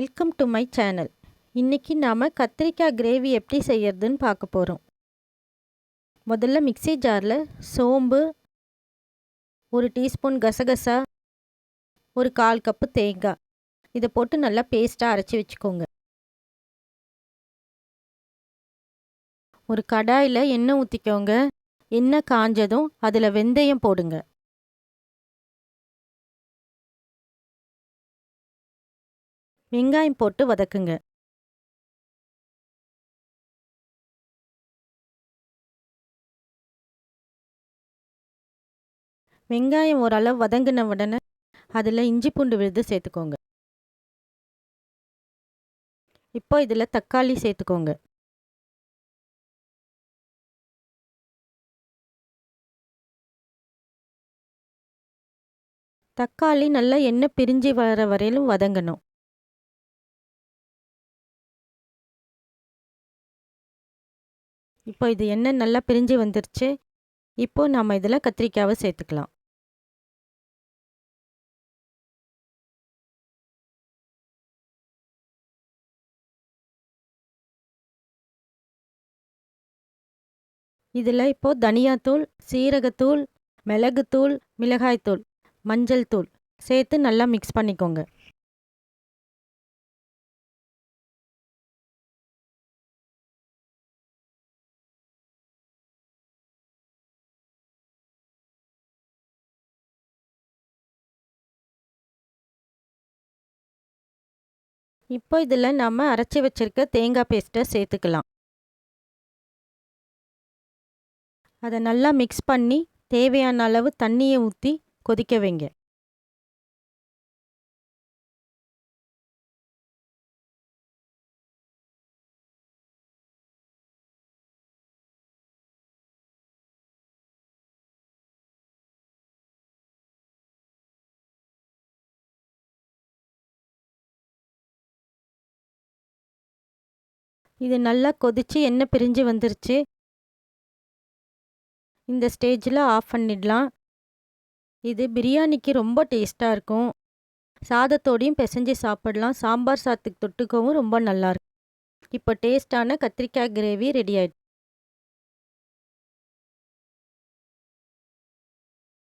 Welcome to my channel. இன்றைக்கி நாம் கத்திரிக்காய் கிரேவி எப்படி செய்யறதுன்னு பார்க்க போகிறோம். முதல்ல மிக்ஸி ஜாரில் சோம்பு, 1 டீஸ்பூன் கசகசா, 1/4 கப்பு தேங்காய் இதை போட்டு நல்லா பேஸ்ட்டாக அரைச்சி வச்சுக்கோங்க. ஒரு கடாயில் எண்ணெய் ஊற்றிக்கோங்க. எண்ணெய் காஞ்சதும் அதில் வெந்தயம் போடுங்க. வெங்காயம் போட்டு வதக்குங்க. வெங்காயம் ஓரளவு வதங்கின உடனே அதில் இஞ்சி பூண்டு விழுது சேர்த்துக்கோங்க. இப்போ இதில் தக்காளி சேர்த்துக்கோங்க. தக்காளி நல்லா எண்ணெய் பிரிஞ்சு வர வரையிலும் வதங்கணும். இப்போ இது எண்ணெய் நல்லா பிரிஞ்சு வந்துருச்சு. இப்போ நம்ம இதில் கத்திரிக்காவை சேர்த்துக்கலாம். இதில் இப்போது தனியாத்தூள், சீரகத்தூள், மிளகுத்தூள், மிளகாய்த்தூள், மஞ்சள் தூள் சேர்த்து நல்லா மிக்ஸ் பண்ணிக்கோங்க. இப்போ இதில் நம்ம அரைச்சி வச்சிருக்க தேங்காய் பேஸ்ட்டை சேர்த்துக்கலாம். அதை நல்லா மிக்ஸ் பண்ணி தேவையான அளவு தண்ணியை ஊற்றி கொதிக்க வைங்க. இது நல்லா கொதித்து எண்ணெய் பிரிஞ்சு வந்துருச்சு. இந்த ஸ்டேஜில் ஆஃப் பண்ணிடலாம். இது பிரியாணிக்கு ரொம்ப டேஸ்ட்டாக இருக்கும். சாதத்தோடையும் பிசைஞ்சு சாப்பிடலாம். சாம்பார் சாதத்துக்கு தொட்டுக்கவும் ரொம்ப நல்லாயிருக்கும். இப்போ டேஸ்ட்டான கத்திரிக்காய் கிரேவி ரெடி ஆயிடுச்சு.